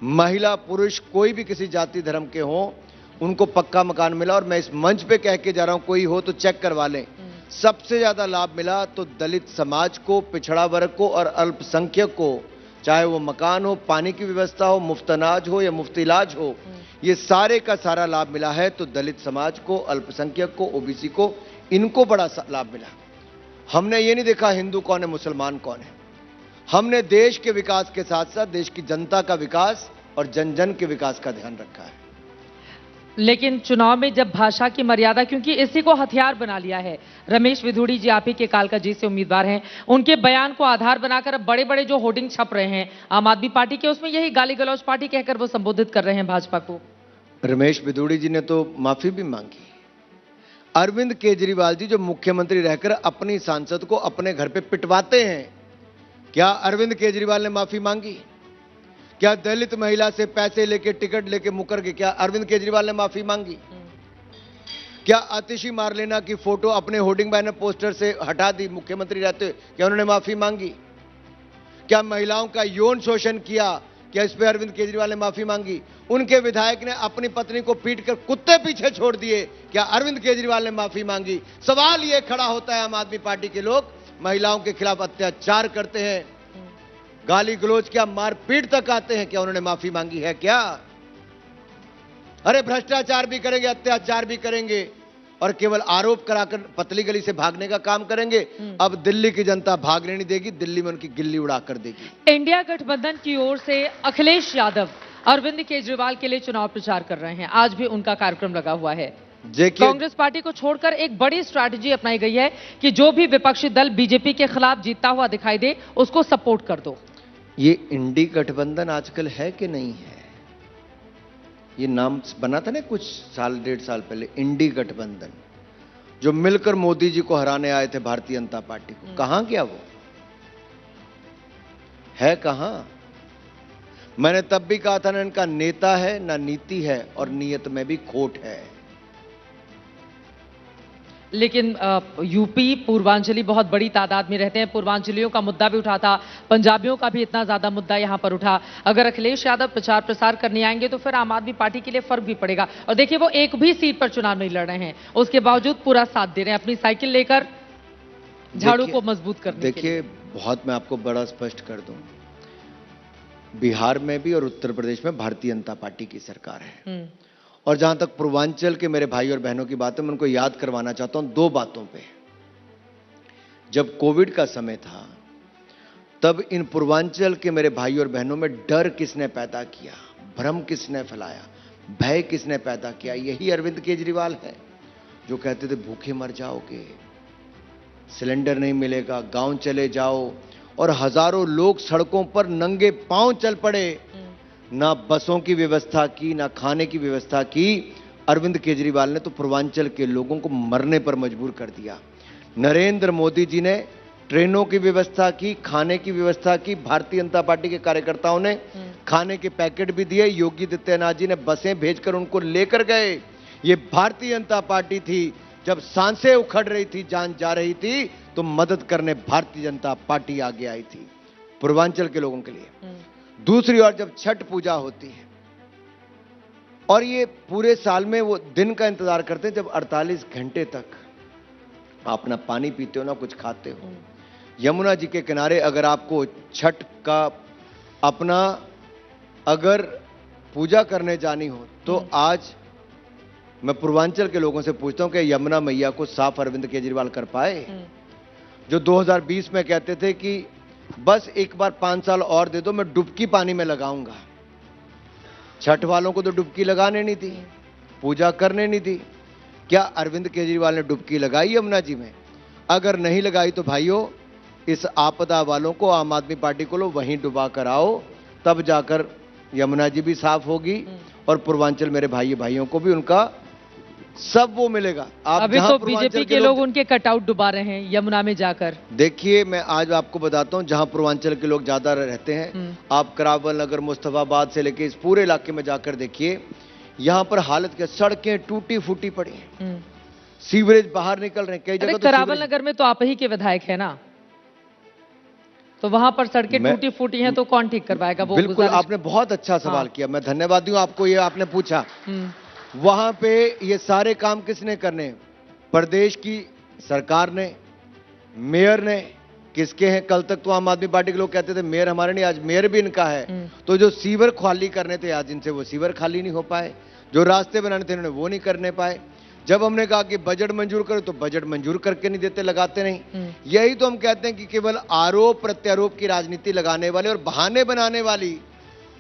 महिला पुरुष कोई भी किसी जाति धर्म के हो, उनको पक्का मकान मिला। और मैं इस मंच पे कह के जा रहा हूं, कोई हो तो चेक करवा लें, सबसे ज्यादा लाभ मिला तो दलित समाज को, पिछड़ा वर्ग को और अल्पसंख्यक को। चाहे वो मकान हो, पानी की व्यवस्था हो, मुफ्त अनाज हो या मुफ्त इलाज हो, ये सारे का सारा लाभ मिला है। तो दलित समाज को, अल्पसंख्यक को, ओबीसी को, इनको बड़ा लाभ मिला। हमने ये नहीं देखा हिंदू कौन है, मुसलमान कौन है। हमने देश के विकास के साथ साथ देश की जनता का विकास और जन जन के विकास का ध्यान रखा है। लेकिन चुनाव में जब भाषा की मर्यादा, क्योंकि इसी को हथियार बना लिया है, रमेश विधुड़ी जी आप ही के कालकाजी से उम्मीदवार हैं, उनके बयान को आधार बनाकर अब बड़े बड़े जो होर्डिंग छप रहे हैं आम आदमी पार्टी के, उसमें यही गाली गलौज पार्टी कहकर वो संबोधित कर रहे हैं भाजपा को। रमेश विधुड़ी जी ने तो माफी भी मांगी। अरविंद केजरीवाल जी जो मुख्यमंत्री रहकर अपनी सांसद को अपने घर पे पिटवाते हैं, क्या अरविंद केजरीवाल ने माफी मांगी? क्या दलित महिला से पैसे लेके, टिकट लेके मुकर गए, क्या अरविंद केजरीवाल ने माफी मांगी? क्या आतिशी मारलेना की फोटो अपने होर्डिंग बैनर पोस्टर से हटा दी मुख्यमंत्री रहते हुए, क्या उन्होंने माफी मांगी? क्या महिलाओं का यौन शोषण किया, क्या इस पे अरविंद केजरीवाल ने माफी मांगी? उनके विधायक ने अपनी पत्नी को पीटकर कुत्ते पीछे छोड़ दिए, क्या अरविंद केजरीवाल ने माफी मांगी? सवाल यह खड़ा होता है, आम आदमी पार्टी के लोग महिलाओं के खिलाफ अत्याचार करते हैं, गाली गलौज, क्या मारपीट तक आते हैं, क्या उन्होंने माफी मांगी है? क्या अरे भ्रष्टाचार भी करेंगे, अत्याचार भी करेंगे और केवल आरोप कराकर पतली गली से भागने का काम करेंगे। अब दिल्ली की जनता भागने नहीं देगी, दिल्ली में उनकी गिल्ली उड़ा कर देगी। इंडिया गठबंधन की ओर से अखिलेश यादव अरविंद केजरीवाल के लिए चुनाव प्रचार कर रहे हैं। आज भी उनका कार्यक्रम लगा हुआ है। कांग्रेस पार्टी को छोड़कर एक बड़ी स्ट्रैटेजी अपनाई गई है कि जो भी विपक्षी दल बीजेपी के खिलाफ जीतता हुआ दिखाई दे, उसको सपोर्ट कर दो। ये इंडी गठबंधन आजकल है कि नहीं है? ये नाम बना था ना कुछ साल, 1.5 साल पहले, इंडी गठबंधन, जो मिलकर मोदी जी को हराने आए थे भारतीय जनता पार्टी को। कहां गया वो? है कहां? मैंने तब भी कहा था ना, इनका नेता है ना नीति है और नीयत में भी खोट है। लेकिन यूपी पूर्वांचली बहुत बड़ी तादाद में रहते हैं, पूर्वांचलियों का मुद्दा भी उठा था, पंजाबियों का भी इतना ज्यादा मुद्दा यहां पर उठा। अगर अखिलेश यादव प्रचार प्रसार करने आएंगे तो फिर आम आदमी पार्टी के लिए फर्क भी पड़ेगा। और देखिए, वो एक भी सीट पर चुनाव नहीं लड़ रहे हैं, उसके बावजूद पूरा साथ दे रहे हैं अपनी साइकिल लेकर झाड़ू को मजबूत करने के लिए। देखिए, बहुत मैं आपको बड़ा स्पष्ट कर दूं, बिहार में भी और उत्तर प्रदेश में भारतीय जनता पार्टी की सरकार है। और जहां तक पूर्वांचल के मेरे भाई और बहनों की बात है, मैं उनको याद करवाना चाहता हूं 2 बातों पे। जब कोविड का समय था, तब इन पूर्वांचल के मेरे भाई और बहनों में डर किसने पैदा किया, भ्रम किसने फैलाया, भय किसने पैदा किया? यही अरविंद केजरीवाल है, जो कहते थे भूखे मर जाओगे, सिलेंडर नहीं मिलेगा, गांव चले जाओ, और हजारों लोग सड़कों पर नंगे पांव चल पड़े। ना बसों की व्यवस्था की, ना खाने की व्यवस्था की। अरविंद केजरीवाल ने तो पूर्वांचल के लोगों को मरने पर मजबूर कर दिया। नरेंद्र मोदी जी ने ट्रेनों की व्यवस्था की, खाने की व्यवस्था की, भारतीय जनता पार्टी के कार्यकर्ताओं ने खाने के पैकेट भी दिए, योगी आदित्यनाथ जी ने बसें भेजकर उनको लेकर गए। ये भारतीय जनता पार्टी थी। जब सांसें उखड़ रही थी, जान जा रही थी, तो मदद करने भारतीय जनता पार्टी आगे आई थी पूर्वांचल के लोगों के लिए। दूसरी ओर जब छठ पूजा होती है, और ये पूरे साल में वो दिन का इंतजार करते हैं जब 48 घंटे तक आप ना पानी पीते हो ना कुछ खाते हो। यमुना जी के किनारे अगर आपको छठ का अपना अगर पूजा करने जानी हो तो आज मैं पूर्वांचल के लोगों से पूछता हूं कि यमुना मैया को साफ अरविंद केजरीवाल कर पाए? जो 2020 में कहते थे कि बस एक बार 5 साल और दे दो, मैं डुबकी पानी में लगाऊंगा। छठ वालों को तो डुबकी लगाने नहीं दी, पूजा करने नहीं दी। क्या अरविंद केजरीवाल ने डुबकी लगाई यमुना जी में? अगर नहीं लगाई तो भाइयों, इस आपदा वालों को, आम आदमी पार्टी को लो वहीं डुबा कर आओ, तब जाकर यमुना जी भी साफ होगी और पूर्वांचल मेरे भाइयों को भी उनका सब वो मिलेगा। आप अभी तो बीजेपी के लोग उनके कटआउट डुबा रहे हैं यमुना में जाकर। देखिए, मैं आज आपको बताता हूं, जहां पूर्वांचल के लोग ज्यादा रहते हैं, आप करावल नगर, मुस्तफाबाद से लेके इस पूरे इलाके में जाकर देखिए, यहां पर हालत क्या, सड़कें टूटी फूटी पड़ी हैं, सीवरेज बाहर निकल रहे हैं कई जगह। तो करावल नगर में तो आप ही के विधायक है ना, तो वहां पर सड़कें टूटी फूटी हैं तो कौन ठीक करवाएगा? वो बिल्कुल, आपने बहुत अच्छा सवाल किया, मैं धन्यवाद दूं आपको, ये आपने पूछा। वहां पे ये सारे काम किसने करने? प्रदेश की सरकार ने, मेयर ने। किसके हैं? कल तक तो आम आदमी पार्टी के लोग कहते थे मेयर हमारे नहीं, आज मेयर भी इनका है। तो जो सीवर खाली करने थे आज इनसे वो सीवर खाली नहीं हो पाए, जो रास्ते बनाने थे इन्होंने वो नहीं करने पाए। जब हमने कहा कि बजट मंजूर करो तो बजट मंजूर करके नहीं देते, लगाते नहीं। यही तो हम कहते हैं कि केवल आरोप प्रत्यारोप की राजनीति लगाने वाले और बहाने बनाने वाली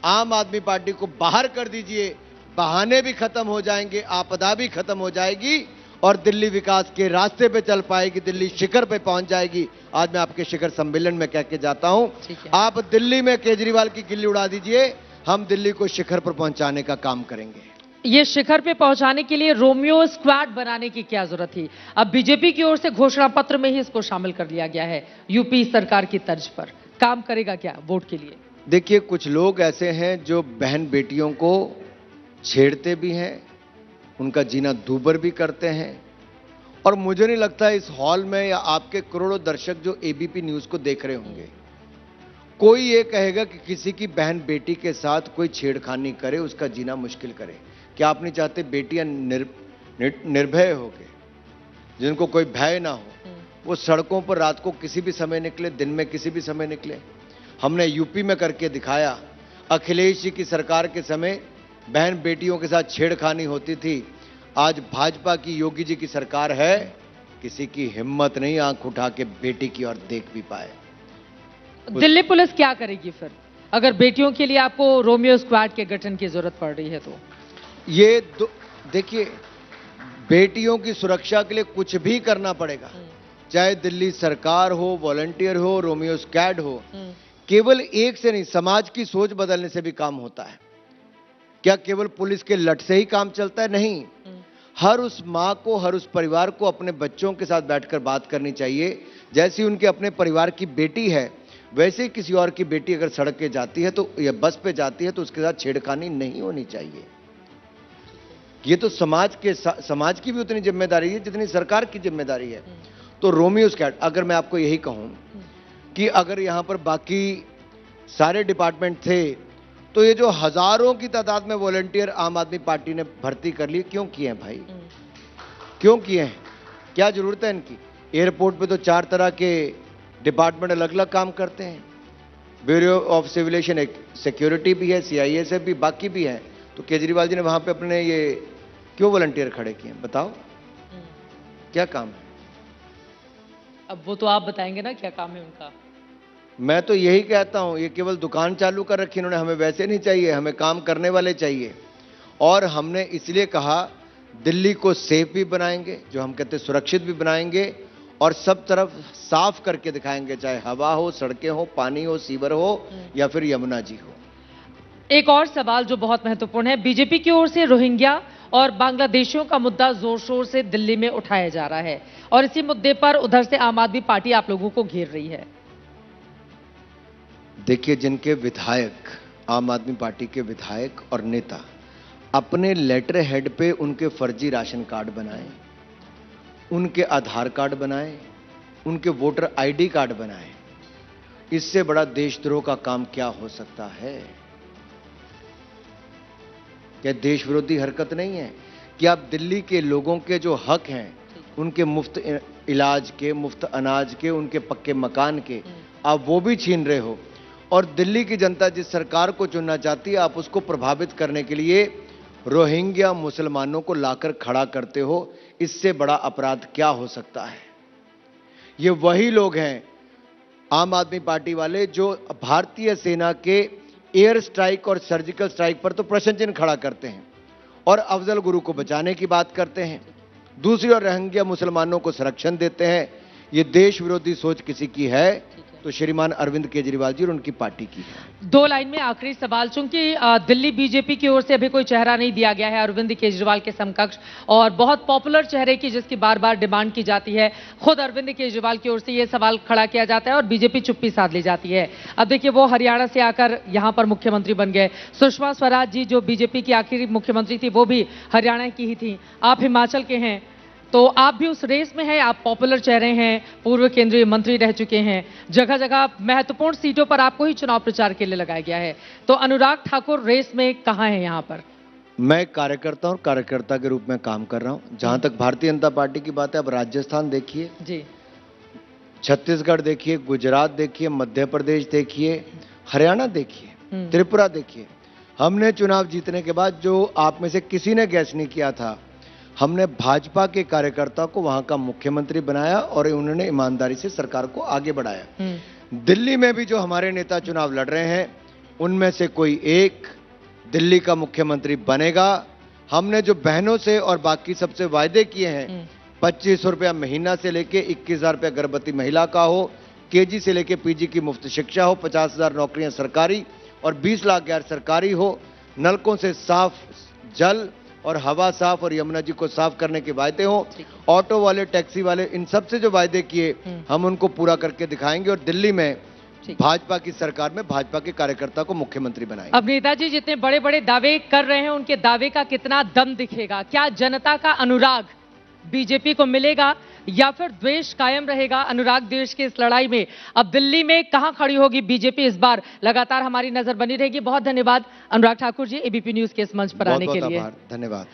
आम आदमी पार्टी को बाहर कर दीजिए, बहाने भी खत्म हो जाएंगे, आपदा भी खत्म हो जाएगी और दिल्ली विकास के रास्ते पे चल पाएगी, दिल्ली शिखर पे पहुंच जाएगी। आज मैं आपके शिखर सम्मेलन में कह के जाता हूं, आप दिल्ली में केजरीवाल की गिल्ली उड़ा दीजिए, हम दिल्ली को शिखर पर पहुंचाने का काम करेंगे। ये शिखर पे पहुंचाने के लिए रोमियो स्क्वाड बनाने की क्या जरूरत थी? अब बीजेपी की ओर से घोषणा पत्र में ही इसको शामिल कर लिया गया है, यूपी सरकार की तर्ज पर। काम करेगा क्या वोट के लिए? देखिए, कुछ लोग ऐसे हैं जो बहन बेटियों को छेड़ते भी हैं, उनका जीना दूभर भी करते हैं, और मुझे नहीं लगता इस हॉल में या आपके करोड़ों दर्शक जो एबीपी न्यूज को देख रहे होंगे, कोई ये कहेगा कि किसी की बहन बेटी के साथ कोई छेड़खानी करे, उसका जीना मुश्किल करे। क्या आप नहीं चाहते बेटियां निर्भय हो के, जिनको कोई भय ना हो, वो सड़कों पर रात को किसी भी समय निकले, दिन में किसी भी समय निकले? हमने यूपी में करके दिखाया। अखिलेश जी की सरकार के समय बहन बेटियों के साथ छेड़खानी होती थी। आज भाजपा की, योगी जी की सरकार है, किसी की हिम्मत नहीं आंख उठा के बेटी की ओर देख भी पाए। दिल्ली पुलिस क्या करेगी फिर, अगर बेटियों के लिए आपको रोमियो स्क्वाड के गठन की जरूरत पड़ रही है तो? ये देखिए, बेटियों की सुरक्षा के लिए कुछ भी करना पड़ेगा, चाहे दिल्ली सरकार हो, वॉलंटियर हो, रोमियो स्क्वाड हो। केवल एक से नहीं, समाज की सोच बदलने से भी काम होता है। क्या केवल पुलिस के लट से ही काम चलता है? नहीं, हर उस मां को, हर उस परिवार को अपने बच्चों के साथ बैठकर बात करनी चाहिए। जैसी उनके अपने परिवार की बेटी है, वैसे ही किसी और की बेटी अगर सड़क पे जाती है तो, या बस पे जाती है तो उसके साथ छेड़खानी नहीं होनी चाहिए। ये तो समाज की भी उतनी जिम्मेदारी है जितनी सरकार की जिम्मेदारी है। तो रोमियो स्क्वाड, अगर मैं आपको यही कहूं कि अगर यहां पर बाकी सारे डिपार्टमेंट थे तो ये जो हजारों की तादाद में वॉलंटियर आम आदमी पार्टी ने भर्ती कर ली, क्यों किए हैं भाई? क्यों किए हैं? क्या जरूरत है इनकी? एयरपोर्ट पे तो 4 तरह के डिपार्टमेंट अलग अलग काम करते हैं। ब्यूरो ऑफ सिविल एविएशन एक सिक्योरिटी भी है, सीआईएसएफ भी, बाकी भी है। तो केजरीवाल जी ने वहां पे अपने ये क्यों वॉलंटियर खड़े किए? बताओ क्या काम है? अब वो तो आप बताएंगे ना क्या काम है उनका। मैं तो यही कहता हूं, ये केवल दुकान चालू कर रखी इन्होंने, हमें वैसे नहीं चाहिए, हमें काम करने वाले चाहिए। और हमने इसलिए कहा दिल्ली को सेफ भी बनाएंगे, जो हम कहते हैं सुरक्षित भी बनाएंगे, और सब तरफ साफ करके दिखाएंगे, चाहे हवा हो, सड़कें हो, पानी हो, सीवर हो या फिर यमुना जी हो। एक और सवाल जो बहुत महत्वपूर्ण है, बीजेपी की ओर से रोहिंग्या और बांग्लादेशियों का मुद्दा जोर शोर से दिल्ली में उठाया जा रहा है और इसी मुद्दे पर उधर से आम आदमी पार्टी आप लोगों को घेर रही है। देखिए, जिनके विधायक, आम आदमी पार्टी के विधायक और नेता अपने लेटर हेड पे उनके फर्जी राशन कार्ड बनाएं, उनके आधार कार्ड बनाएं, उनके वोटर आईडी कार्ड बनाएं, इससे बड़ा देशद्रोह का काम क्या हो सकता है? क्या देश विरोधी हरकत नहीं है कि आप दिल्ली के लोगों के जो हक हैं, उनके मुफ्त इलाज के, मुफ्त अनाज के, उनके पक्के मकान के, आप वो भी छीन रहे हो? और दिल्ली की जनता जिस सरकार को चुनना चाहती है, आप उसको प्रभावित करने के लिए रोहिंग्या मुसलमानों को लाकर खड़ा करते हो। इससे बड़ा अपराध क्या हो सकता है? ये वही लोग हैं, आम आदमी पार्टी वाले, जो भारतीय सेना के एयर स्ट्राइक और सर्जिकल स्ट्राइक पर तो प्रश्न चिन्ह खड़ा करते हैं और अफजल गुरु को बचाने की बात करते हैं, दूसरी ओर रोहिंग्या मुसलमानों को संरक्षण देते हैं। ये देश विरोधी सोच किसी की है तो श्रीमान अरविंद केजरीवाल जी और उनकी पार्टी की है। 2 लाइन में आखिरी सवाल, चूंकि दिल्ली बीजेपी की ओर से अभी कोई चेहरा नहीं दिया गया है अरविंद केजरीवाल के समकक्ष, और बहुत पॉपुलर चेहरे की जिसकी बार बार डिमांड की जाती है, खुद अरविंद केजरीवाल की ओर से यह सवाल खड़ा किया जाता है और बीजेपी चुप्पी साध ली जाती है। अब देखिए, वो हरियाणा से आकर यहां पर मुख्यमंत्री बन गए। सुषमा स्वराज जी जो बीजेपी की आखिरी मुख्यमंत्री थी वो भी हरियाणा की ही थी। आप हिमाचल के हैं, तो आप भी उस रेस में हैं, आप पॉपुलर चेहरे हैं, पूर्व केंद्रीय मंत्री रह चुके हैं, जगह जगह महत्वपूर्ण सीटों पर आपको ही चुनाव प्रचार के लिए लगाया गया है। तो अनुराग ठाकुर रेस में कहां है यहां पर? मैं कार्यकर्ता और कार्यकर्ता के रूप में काम कर रहा हूं। जहां तक भारतीय जनता पार्टी की बात है, अब राजस्थान देखिए जी, छत्तीसगढ़ देखिए, गुजरात देखिए, मध्य प्रदेश देखिए, हरियाणा देखिए, त्रिपुरा देखिए। हमने चुनाव जीतने के बाद, जो आप में से किसी ने गैस नहीं किया था, हमने भाजपा के कार्यकर्ता को वहां का मुख्यमंत्री बनाया और उन्होंने ईमानदारी से सरकार को आगे बढ़ाया। दिल्ली में भी जो हमारे नेता चुनाव लड़ रहे हैं, उनमें से कोई एक दिल्ली का मुख्यमंत्री बनेगा। हमने जो बहनों से और बाकी सबसे वायदे किए हैं, 2500 रुपया महीना से लेके 21,000 रुपया गर्भवती महिला का हो, केजी से लेके पीजी की मुफ्त शिक्षा हो, 50,000 नौकरियां सरकारी और 20 लाख गैर सरकारी हो, नलकों से साफ जल और हवा साफ और यमुना जी को साफ करने के वायदे हो, ऑटो वाले, टैक्सी वाले, इन सब से जो वायदे किए हम उनको पूरा करके दिखाएंगे और दिल्ली में भाजपा की सरकार में भाजपा के कार्यकर्ता को मुख्यमंत्री बनाएंगे। अब नेताजी जितने बड़े बड़े दावे कर रहे हैं, उनके दावे का कितना दम दिखेगा? क्या जनता का अनुराग बीजेपी को मिलेगा या फिर द्वेष कायम रहेगा? अनुराग द्वेष की इस लड़ाई में अब दिल्ली में कहां खड़ी होगी बीजेपी इस बार, लगातार हमारी नजर बनी रहेगी। बहुत धन्यवाद अनुराग ठाकुर जी, एबीपी न्यूज के इस मंच पर आने के लिए। धन्यवाद।